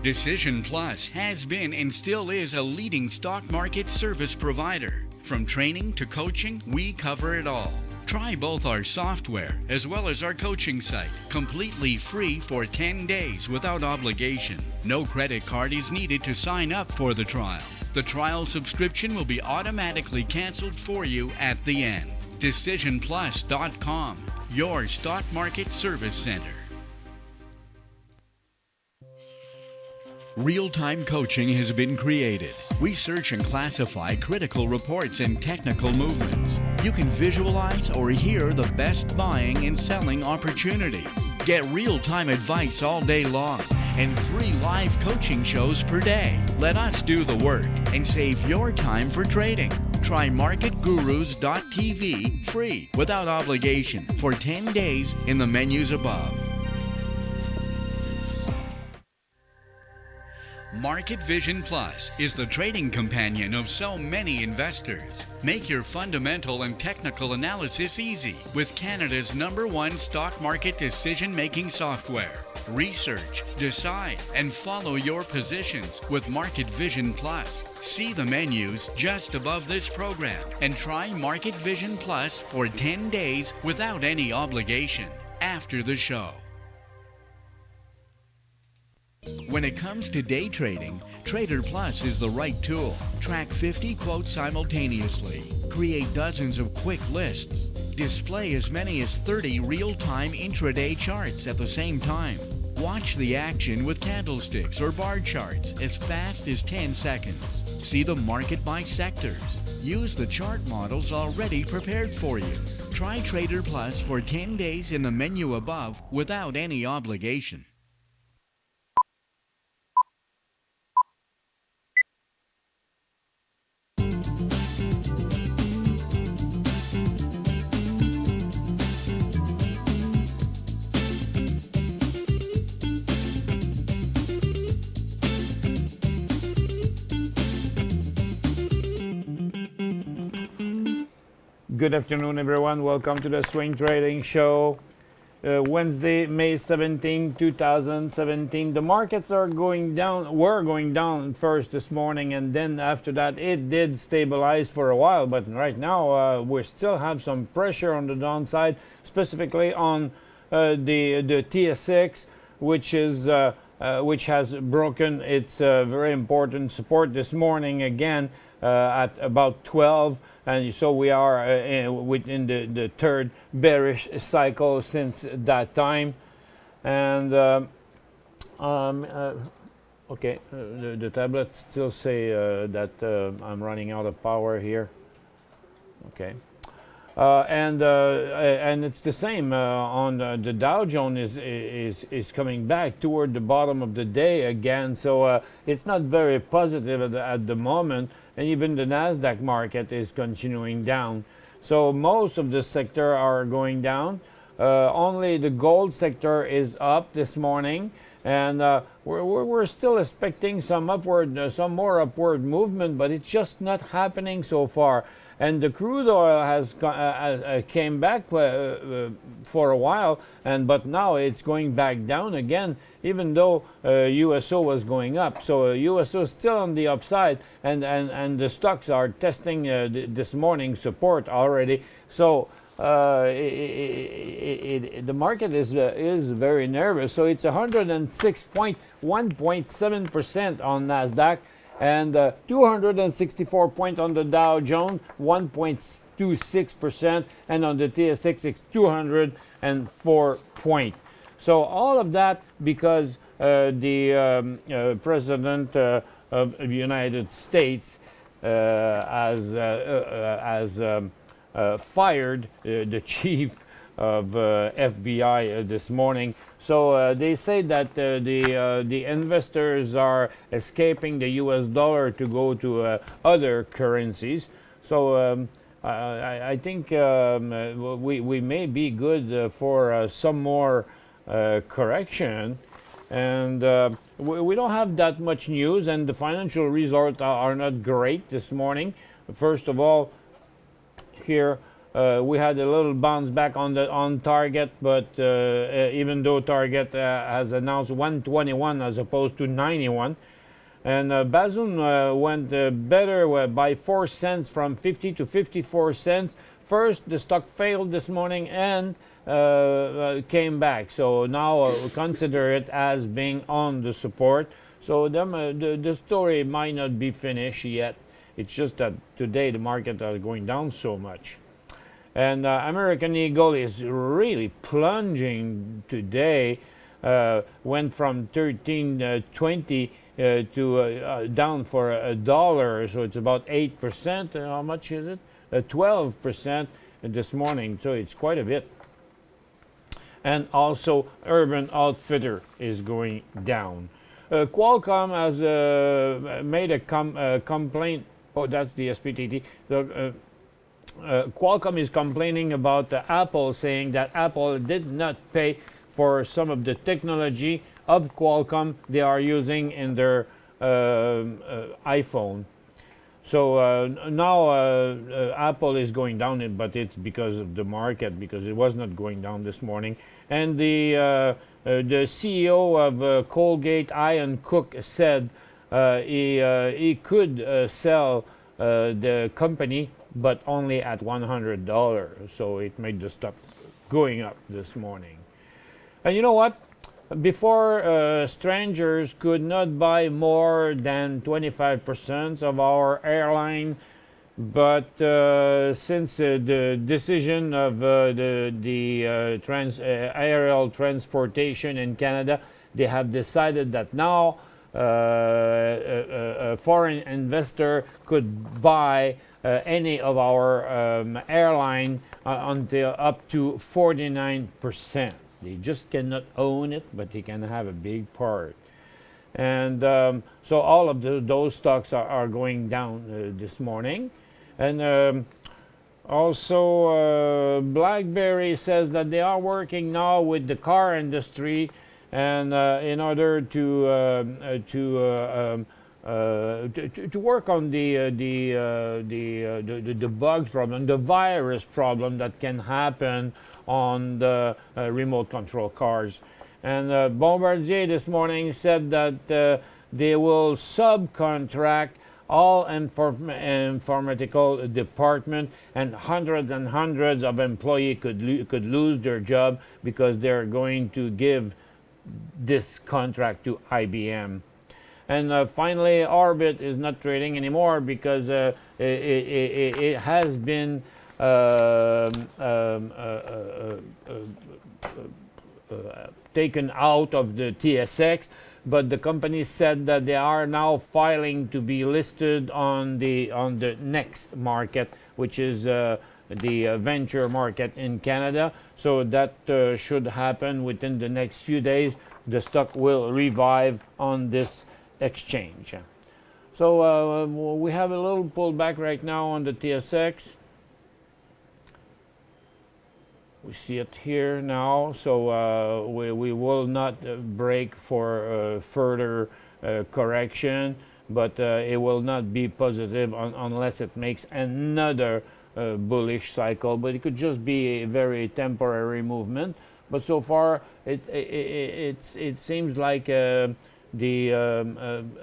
Decision Plus has been and still is a leading stock market service provider. From training to coaching, we cover it all. Try both our software as well as our coaching site, completely free for 10 days without obligation. No credit card is needed to sign up for the trial. The trial subscription will be automatically canceled for you at the end. DecisionPlus.com, your stock market service center. Real-time coaching has been created. We search and classify critical reports and technical movements. You can visualize or hear the best buying and selling opportunity. Get real-time advice all day long and 3 live coaching shows per day. Let us do the work and save your time for trading. Try MarketGurus.tv free without obligation for 10 days in the menus above. Market Vision Plus is the trading companion of so many investors. Make your fundamental and technical analysis easy with Canada's #1 stock market decision-making software. Research, decide, and follow your positions with Market Vision Plus. See the menus just above this program and try Market Vision Plus for 10 days without any obligation after the show. When it comes to day trading, Trader Plus is the right tool. Track 50 quotes simultaneously. Create dozens of quick lists. Display as many as 30 real-time intraday charts at the same time. Watch the action with candlesticks or bar charts as fast as 10 seconds. See the market by sectors. Use the chart models already prepared for you. Try Trader Plus for 10 days in the menu above without any obligation. Good afternoon, everyone. Welcome to the Swing Trading Show. Wednesday, May 17, 2017. The markets are going down, were going down first this morning, and then after that it did stabilize for a while. But right now we still have some pressure on the downside, specifically on the TSX, which which has broken its very important support this morning again at about 12. And so we are within the third bearish cycle since that time. And okay, the tablets still say that I'm running out of power here. Okay. And it's the same on the Dow Jones is coming back toward the bottom of the day again. So it's not very positive at the moment, and even the Nasdaq market is continuing down. So most of the sector are going down. Only the gold sector is up this morning, and we're still expecting some more upward movement, but it's just not happening so far. And the crude oil has came back for a while, but now it's going back down again, even though USO was going up. So USO is still on the upside, and the stocks are testing this morning support already. So the market is very nervous. So it's 106.1.7% on Nasdaq, and 264 point on the Dow Jones, 1.26%, and on the TSX it's 204 point. So all of that because the President of the United States has fired the chief of FBI this morning. So they say that the investors are escaping the US dollar to go to other currencies. So I think we may be good for some more correction. And we don't have that much news, and the financial results are not great this morning. First of all, here We had a little bounce back on Target, but even though Target has announced 121 as opposed to 91, and Bazoun went better by 4 cents from 50 to 54 cents. First, the stock failed this morning and came back. So now consider it as being on the support. So the story might not be finished yet. It's just that today the market are going down so much. And American Eagle is really plunging today. Went from 13.20 to down for $1, so it's about 8%. How much is it? 12% this morning, so it's quite a bit. And also, Urban Outfitter is going down. Qualcomm has made a complaint. Oh, that's the SPTT. Qualcomm is complaining about Apple, saying that Apple did not pay for some of the technology of Qualcomm they are using in their iPhone. So now Apple is going down, but it's because of the market, because it was not going down this morning. And the CEO of Colgate, Ian Cook, said he could sell the company, but only at $100. So it made the stock going up this morning. And you know what? Before, strangers could not buy more than 25% of our airline, but since the decision of the aerial transportation in Canada, they have decided that now a foreign investor could buy any of our airline until up to 49%. They just cannot own it, but they can have a big part. And so all of those stocks are going down this morning. And also, BlackBerry says that they are working now with the car industry, and in order to work on the bugs problem, the virus problem that can happen on the remote control cars. And Bombardier this morning said that they will subcontract all informatical department, and hundreds of employees could lose their job because they're going to give this contract to IBM. And finally, Orbit is not trading anymore because it has been taken out of the TSX, but the company said that they are now filing to be listed on the next market, which is the venture market in Canada. So that should happen within the next few days. The stock will revive on this exchange. So we have a little pullback right now on the TSX. We see it here now, so we will not break for further correction, but it will not be positive unless it makes another bullish cycle. But it could just be a very temporary movement. But so far, it seems like the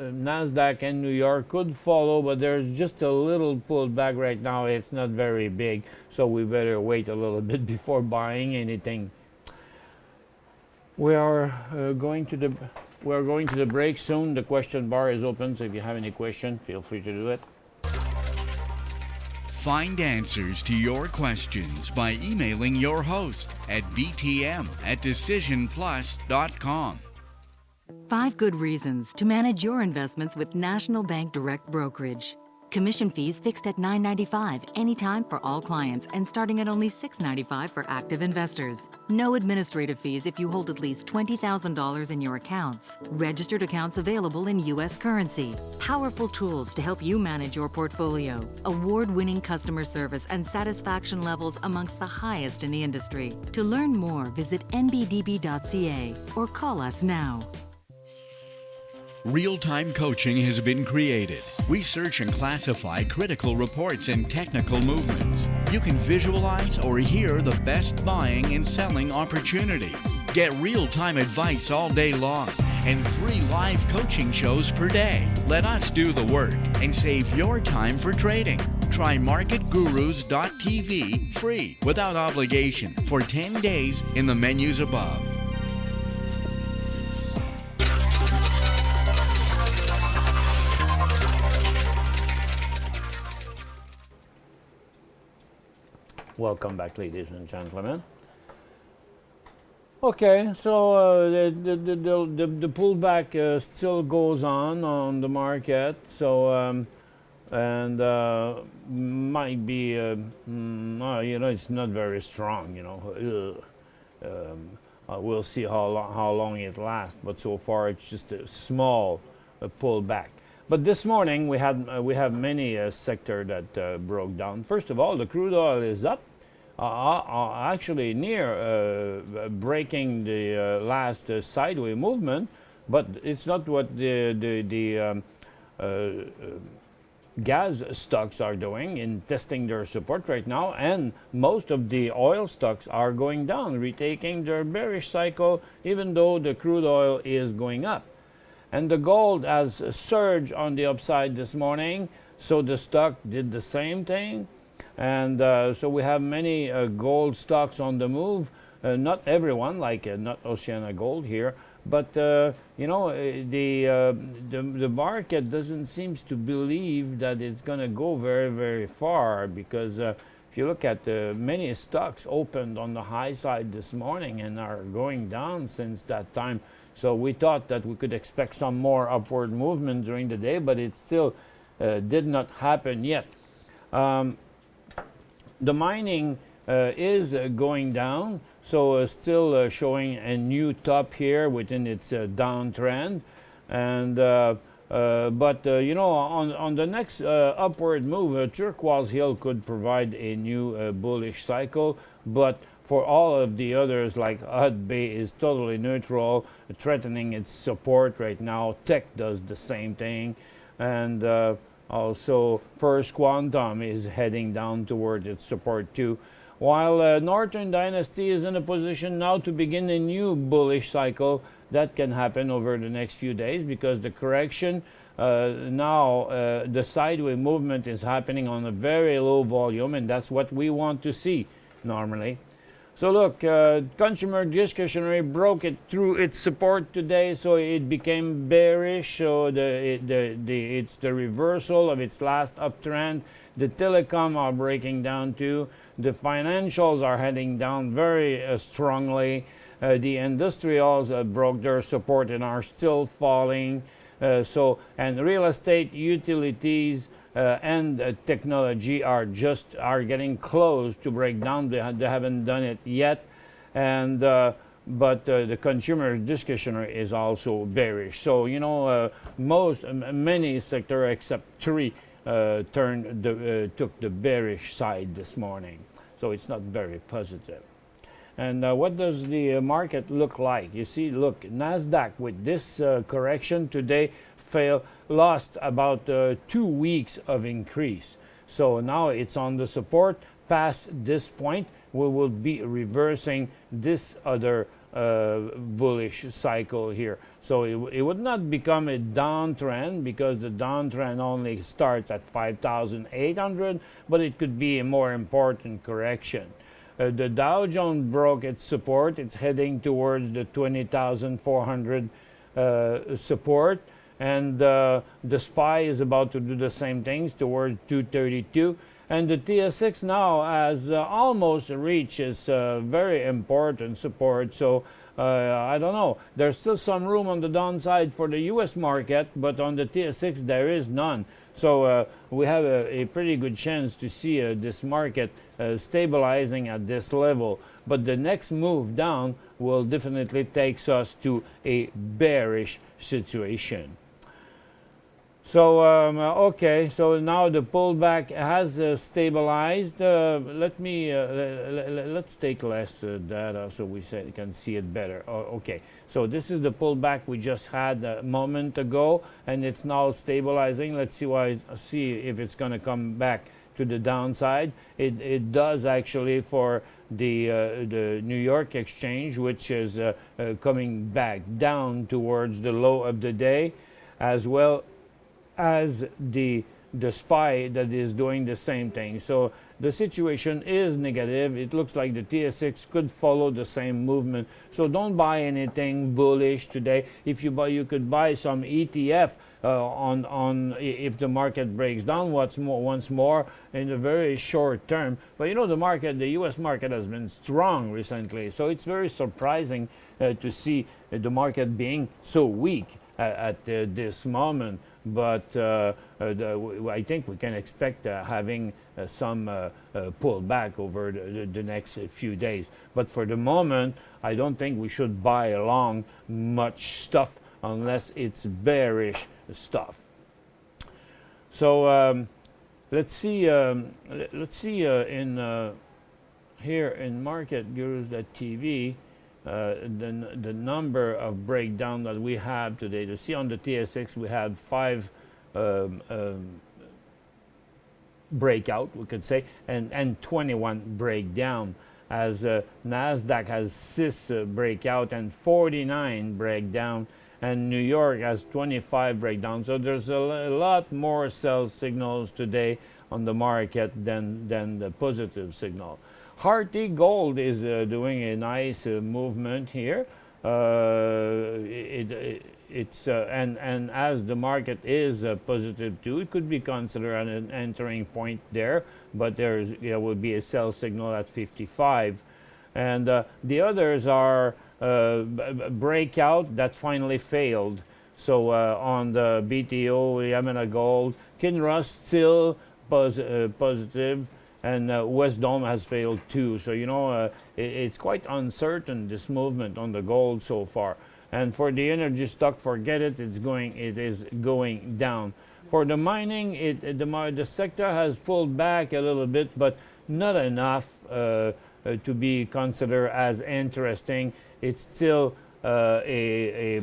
Nasdaq and New York could follow, but there's just a little pullback right now. It's not very big, so we better wait a little bit before buying anything. We are going to the break soon. The question bar is open, so if you have any question, feel free to do it. Find answers to your questions by emailing your host at btm@decisionplus.com. 5 good reasons to manage your investments with National Bank Direct Brokerage. Commission fees fixed at $9.95 anytime for all clients and starting at only $6.95 for active investors. No administrative fees if you hold at least $20,000 in your accounts. Registered accounts available in U.S. currency. Powerful tools to help you manage your portfolio. Award-winning customer service and satisfaction levels amongst the highest in the industry. To learn more, visit nbdb.ca or call us now. Real-time coaching has been created. We search and classify critical reports and technical movements. You can visualize or hear the best buying and selling opportunities. Get real-time advice all day long and 3 live coaching shows per day. Let us do the work and save your time for trading. Try marketgurus.tv free without obligation for 10 days in the menus above. Welcome back, ladies and gentlemen. Okay, so the pullback still goes on the market. So and might be you know, it's not very strong. You know, we'll see how long it lasts. But so far, it's just a small pullback. But this morning we have many sector that broke down. First of all, the crude oil is up, actually near breaking the last sideways movement, but it's not what the gas stocks are doing in testing their support right now, and most of the oil stocks are going down, retaking their bearish cycle, even though the crude oil is going up. And the gold has surged on the upside this morning, so the stock did the same thing. And so we have many gold stocks on the move. Not everyone, like not OceanaGold here, but you know, the market doesn't seem to believe that it's going to go very far, because if you look at many stocks opened on the high side this morning and are going down since that time. So we thought that we could expect some more upward movement during the day, but it still did not happen yet. The mining is going down, so still showing a new top here within its downtrend. And but you know, on the next upward move, Turquoise Hill could provide a new bullish cycle, but for all of the others, like Hudbay is totally neutral, threatening its support right now. Teck does the same thing, and also First Quantum is heading down toward its support too. While Northern Dynasty is in a position now to begin a new bullish cycle that can happen over the next few days, because the correction now, the sideways movement is happening on a very low volume, and that's what we want to see normally. So look, consumer discretionary broke it through its support today, so it became bearish. So it's the reversal of its last uptrend. The telecom are breaking down too. The financials are heading down very strongly. The industrials broke their support and are still falling. And real estate, utilities, and technology are getting close to break down. They haven't done it yet, and but the consumer discretionary is also bearish. So you know, many sectors except 3 took the bearish side this morning. So it's not very positive. And what does the market look like? You see, look, Nasdaq with this correction today lost about 2 weeks of increase. So now it's on the support. Past this point, we will be reversing this other bullish cycle here. So it would not become a downtrend, because the downtrend only starts at 5,800, but it could be a more important correction. The Dow Jones broke its support. It's heading towards the 20,400 support. And the SPY is about to do the same things towards 232. And the TSX now has almost reached its very important support. So I don't know. There's still some room on the downside for the US market, but on the TSX there is none. So we have a pretty good chance to see this market stabilizing at this level. But the next move down will definitely take us to a bearish situation. So okay, so now the pullback has stabilized. Let's take less data so we can see it better. Okay, so this is the pullback we just had a moment ago, and it's now stabilizing. Let's see if it's going to come back to the downside. It does actually for the New York exchange, which is coming back down towards the low of the day, as well as the SPY that is doing the same thing. So the situation is negative. It looks like the TSX could follow the same movement. So don't buy anything bullish today. If you buy, you could buy some ETF if the market breaks down once more in the very short term. But you know, the U.S. market has been strong recently, so it's very surprising to see the market being so weak at this moment. But I think we can expect having some pullback over the next few days. But for the moment, I don't think we should buy along much stuff unless it's bearish stuff. So let's see. In here in MarketGurus.tv. The number of breakdown that we have today. To see on the TSX, we had 5 breakout, we could say, and 21 breakdown. As Nasdaq has 6 breakout and 49 breakdown, and New York has 25 breakdown. So there's a lot more sell signals today on the market than the positive signal. Harty Gold is doing a nice movement here. And as the market is positive too, it could be considered an entering point there. But there will be a sell signal at 55, and the others are breakout that finally failed. So on the BTO, Yamana Gold, Kinross still positive. And West Dome has failed too. So, you know, it's quite uncertain, this movement on the gold so far. And for the energy stock, forget it, it is going down. For the mining, the sector has pulled back a little bit, but not enough to be considered as interesting. It's still a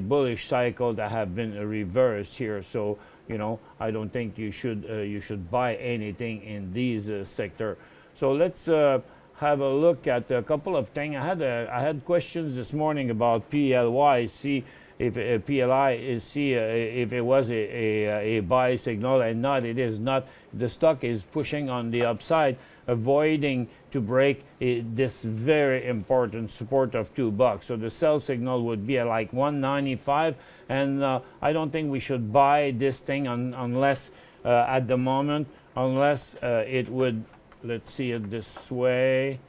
bullish cycle that have been reversed here. So, you know, I don't think you should buy anything in these sector. So let's have a look at a couple of things. I had questions this morning about PLY. See if PLI if it was a buy signal, and not. It is not. The stock is pushing on the upside, avoiding to break this very important support of $2. So the sell signal would be at like 195, and I don't think we should buy this thing unless at the moment, unless it would, let's see it this way,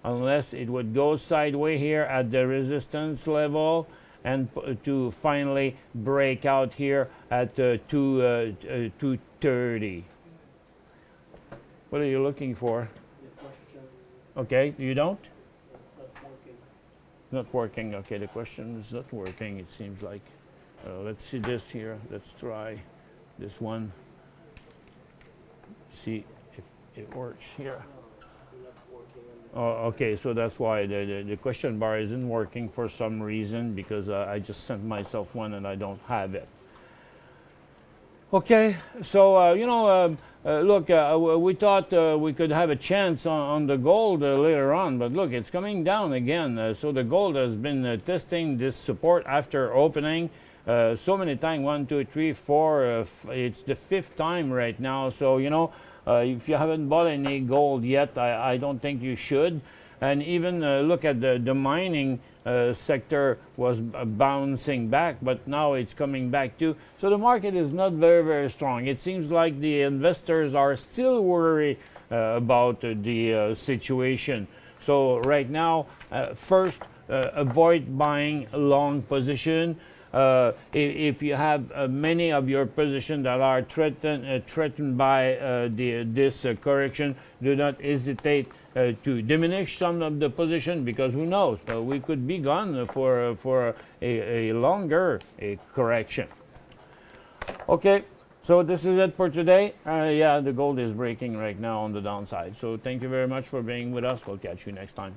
unless it would go sideways here at the resistance level and to finally break out here at 230. What are you looking for? Okay, you don't? Not working. Okay, the question is not working, it seems like. Let's see this here. Let's try this one. See if it works here. Oh, okay, so that's why the question bar isn't working for some reason, because I just sent myself one and I don't have it. Okay, so you know, look, we thought we could have a chance on the gold later on, but look, it's coming down again. So the gold has been testing this support after opening so many times, 1, 2, 3, 4. It's the 5th time right now. So you know, if you haven't bought any gold yet, I don't think you should. And even look at the mining sector was bouncing back, but now it's coming back too. So the market is not very strong. It seems like the investors are still worried about the situation. So right now, first, avoid buying long position. If you have many of your positions that are threatened by this correction, do not hesitate to diminish some of the position, because who knows, we could be gone for a longer correction. Okay, so this is it for today. Yeah, the gold is breaking right now on the downside. So thank you very much for being with us. We'll catch you next time.